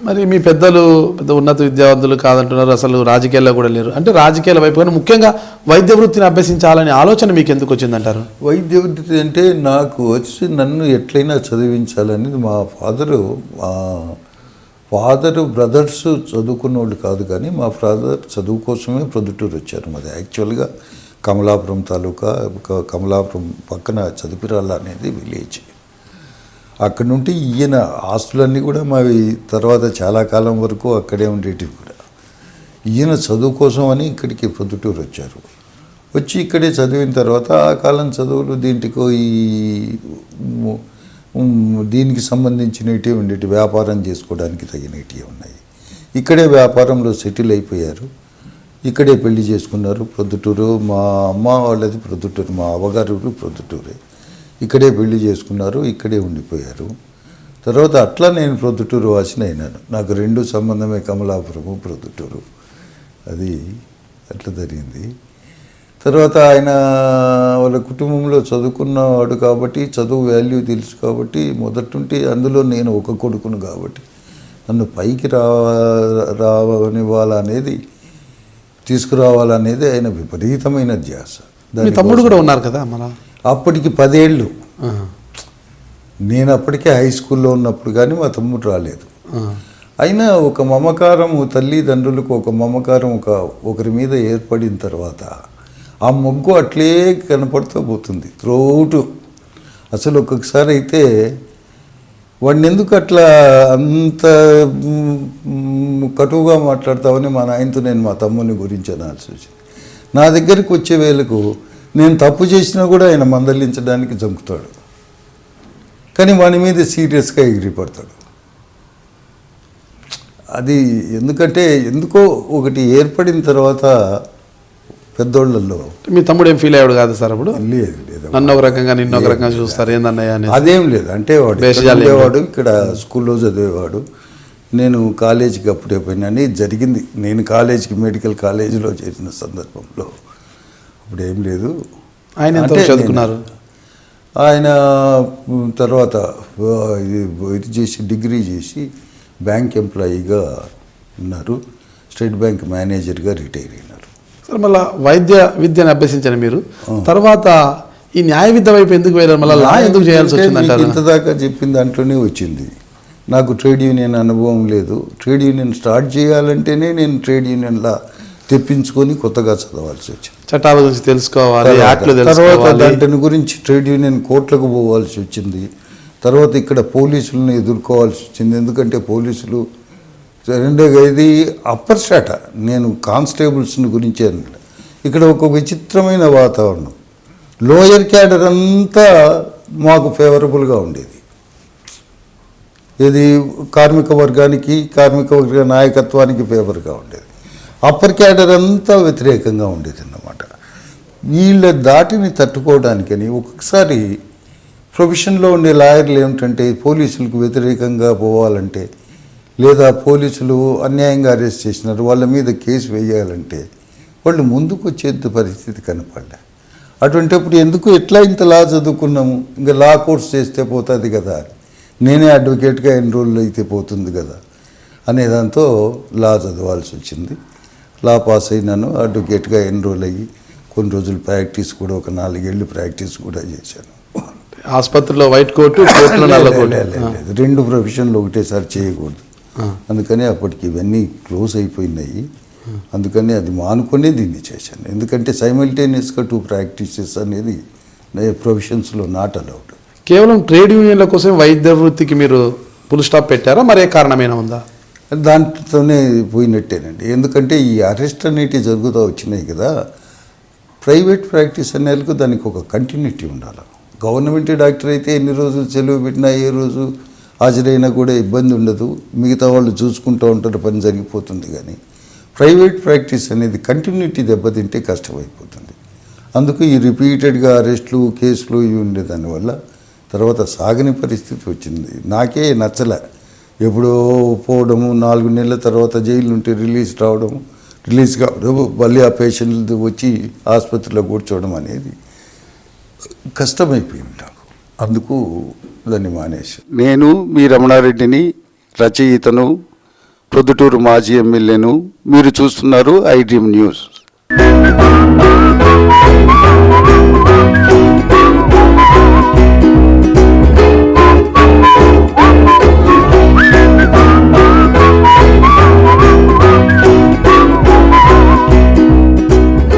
మరి మీ పెద్ద ఉన్నత విద్యావంతులు కాదంటున్నారు, అసలు రాజకీయాల్లో కూడా లేరు అంటే రాజకీయాల వైపు కానీ ముఖ్యంగా వైద్య వృత్తిని అభ్యసించాలనే ఆలోచన మీకు ఎందుకు వచ్చిందంటారు? వైద్య వృత్తి అంటే నాకు వచ్చి నన్ను ఎట్లయినా చదివించాలనేది మా ఫాదరు బ్రదర్స్ చదువుకున్న వాళ్ళు కాదు, కానీ మా ఫాదర్ చదువు కోసమే ప్రొద్దుటూరు వచ్చారు. మాది యాక్చువల్గా కమలాపురం తాలూకా, కమలాపురం పక్కన చదిపిరాల అనేది విలేజ్. అక్కడ నుండి ఈయన ఆస్తులన్నీ కూడా మావి తర్వాత చాలా కాలం వరకు అక్కడే ఉండేటివి కూడా. ఈయన చదువు కోసం అని ఇక్కడికి ప్రొద్దుటూరు వచ్చారు. వచ్చి ఇక్కడే చదివిన తర్వాత ఆ కాలం చదువులు దీంట్లో దీనికి సంబంధించినవి ఉండేవి, వ్యాపారం చేసుకోవడానికి తగినవి ఉన్నాయి. ఇక్కడే వ్యాపారంలో సెటిల్ అయిపోయారు, ఇక్కడే పెళ్లి చేసుకున్నారు. ప్రొద్దుటూరు, మా అమ్మ వాళ్ళది ప్రొద్దుటూరు, మా అవ్వగారు ప్రొద్దుటూరే. ఇక్కడే పెళ్లి చేసుకున్నారు, ఇక్కడే ఉండిపోయారు. తర్వాత అట్లా నేను ప్రొద్దుటూరు వాసిని అయినాను. నాకు రెండు సంబంధమే, కమలాపురము ప్రొద్దుటూరు. అది అట్లా జరిగింది. తర్వాత ఆయన వాళ్ళ కుటుంబంలో చదువుకున్నవాడు కాబట్టి, చదువు వాల్యూ తెలుసు కాబట్టి, మొదటి అందులో నేను ఒక కొడుకును కాబట్టి నన్ను పైకి రావనివ్వాలనేది, తీసుకురావాలనేది ఆయన విపరీతమైన ధ్యాస. తమ్ముడు కూడా ఉన్నారు కదా మన అప్పటికి 10 ఏళ్ళు. నేను అప్పటికే హై స్కూల్లో ఉన్నప్పుడు కానీ మా తమ్ముడు రాలేదు. అయినా ఒక మమకారం, తల్లిదండ్రులకు ఒక మమకారం ఒకరి మీద ఏర్పడిన తర్వాత ఆ మొగ్గు అట్లే కనపడుతూ పోతుంది త్రోటు. అసలు ఒక్కొక్కసారి అయితే వాడిని ఎందుకు అట్లా అంత కటువుగా మాట్లాడతామని మా నాయనతో నేను మా తమ్ముని గురించి అనాల్సి వచ్చింది. నా దగ్గరికి వచ్చే వేళకు నేను తప్పు చేసినా కూడా ఆయన మందలించడానికి జంకుతాడు, కానీ వాని మీద సీరియస్గా ఎగిరిపడతాడు. అది ఎందుకంటే ఎందుకో ఒకటి ఏర్పడిన తర్వాత పెద్దోళ్ళల్లో. మీ తమ్ముడు ఏం ఫీల్ అయ్యాడు కాదు సార్ అప్పుడు? లేదు, నన్ను ఒక రకంగా నిన్న ఒక రకంగా చూస్తారు ఏందన్నయ్య? అదేం లేదు. అంటే వాడు ఇక్కడ స్కూల్లో చదివేవాడు, నేను కాలేజీకి అప్పుడే పోయినా జరిగింది. నేను కాలేజీకి మెడికల్ కాలేజీలో చేసిన సందర్భంలో అప్పుడు ఏం లేదు. ఆయన ఎంత చదువుకున్నారు? ఆయన తర్వాత ఇది చేసి డిగ్రీ చేసి బ్యాంక్ ఎంప్లాయీగా ఉన్నారు, స్టేట్ బ్యాంక్ మేనేజర్గా రిటైర్ అయినారు. సార్ మళ్ళీ వైద్య విద్యను అభ్యసించాను మీరు, తర్వాత ఈ న్యాయ విద్య వైపు ఎందుకు వెళ్ళారు? మళ్ళీ లా ఎందుకు చేయాల్సి వచ్చిందంటారు? ఇంతదాకా చెప్పిన దాంట్లోనే వచ్చింది. నాకు ట్రేడ్ యూనియన్ అనుభవం లేదు. ట్రేడ్ యూనియన్ స్టార్ట్ చేయాలంటేనే నేను ట్రేడ్ యూనియన్లా తెప్పించుకొని కొత్తగా చదవాల్సి వచ్చింది. చట్టాల గురించి తెలుసుకోవాలి, తర్వాత దాని గురించి ట్రేడ్ యూనియన్ కోర్టులకు పోవాల్సి వచ్చింది. తర్వాత ఇక్కడ పోలీసులను ఎదుర్కోవాల్సి వచ్చింది, ఎందుకంటే పోలీసులు రెండోగా ఇది అప్పర్ స్టాట. నేను కానిస్టేబుల్స్ని గురించి ఇక్కడ ఒక విచిత్రమైన వాతావరణం. లోయర్ క్యాడర్ అంతా మాకు ఫేవరబుల్గా ఉండేది. ఇది కార్మిక వర్గ నాయకత్వానికి ఫేవర్గా ఉండేది. అప్పర్ క్యాడర్ అంతా వ్యతిరేకంగా ఉండేది అన్నమాట. వీళ్ళ దాటిని తట్టుకోవడానికని ఒక్కొక్కసారి ప్రొఫెషన్లో ఉండే లాయర్లు ఏమిటంటే పోలీసులకు వ్యతిరేకంగా పోవాలంటే, లేదా పోలీసులు అన్యాయంగా అరెస్ట్ చేసినారు వాళ్ళ మీద కేసు వేయాలంటే వాళ్ళు ముందుకు వచ్చేది పరిస్థితి కనపడ్డా. అటువంటిప్పుడు ఎందుకు ఎట్లా ఇంత లా చదువుకున్నాము, ఇంకా లా కోర్స్ చేస్తే పోతుంది కదా, నేనే అడ్వకేట్గా ఎన్రోల్ అయితే పోతుంది కదా అనే దాంతో లా చదవాల్సి వచ్చింది. లా పాస్ అయినాను, అడ్వకేట్గా ఎన్రోల్ అయ్యి కొన్ని రోజులు ప్రాక్టీస్ కూడా, ఒక 4 ఏళ్ళు ప్రాక్టీస్ కూడా చేశాను. ఆసుపత్రిలో వైట్ కోటు, కోర్టులో నల్ల కోటు. రెండు ప్రొఫెషన్లు ఒకటేసారి చేయకూడదు, అందుకని అప్పటికి ఇవన్నీ క్లోజ్ అయిపోయినాయి. అందుకని అది మానుకొని దీన్ని చేశాను. ఎందుకంటే సైమల్టేనియస్గా 2 ప్రాక్టీసెస్ అనేది ప్రొఫెషన్స్లో నాట్ అలౌడ్. కేవలం ట్రేడ్ యూనియన్ల కోసం వైద్య వృత్తికి మీరు ఫుల్ స్టాప్ పెట్టారా, మరే కారణమైనా ఉందా? దాంట్లోనే పోయినట్టేనండి. ఎందుకంటే ఈ అరెస్ట్ అనేటివి జరుగుతూ వచ్చినాయి కదా, ప్రైవేట్ ప్రాక్టీస్ అనేందుకు దానికి ఒక కంటిన్యూటీ ఉండాలి. గవర్నమెంట్ డాక్టర్ అయితే ఎన్ని రోజులు సెలవు పెట్టినా, ఏ రోజు హాజరైనా కూడా ఇబ్బంది ఉండదు, మిగతా వాళ్ళు చూసుకుంటూ ఉంటారు, పని జరిగిపోతుంది. కానీ ప్రైవేట్ ప్రాక్టీస్ అనేది కంటిన్యూటీ దెబ్బతింటే కష్టమైపోతుంది. అందుకు ఈ రిపీటెడ్గా అరెస్టులు, కేసులు ఇవి ఉండే దానివల్ల తర్వాత సాగని పరిస్థితి వచ్చింది. నాకే నచ్చలే. ఎప్పుడో పోవడము, 4 నెలల తర్వాత జైలు నుండి రిలీజ్ కావడం, మళ్ళీ ఆ పేషెంట్లు వచ్చి ఆసుపత్రిలో కూర్చోవడం అనేది కష్టమైపోయింది నాకు. అందుకు దాన్ని మానేసి, నేను మీ రమణారెడ్డిని రచయితను, ప్రొద్దుటూరు మాజీ ఎమ్మెల్యేను. మీరు చూస్తున్నారు ఐ డ్రీమ్ న్యూస్.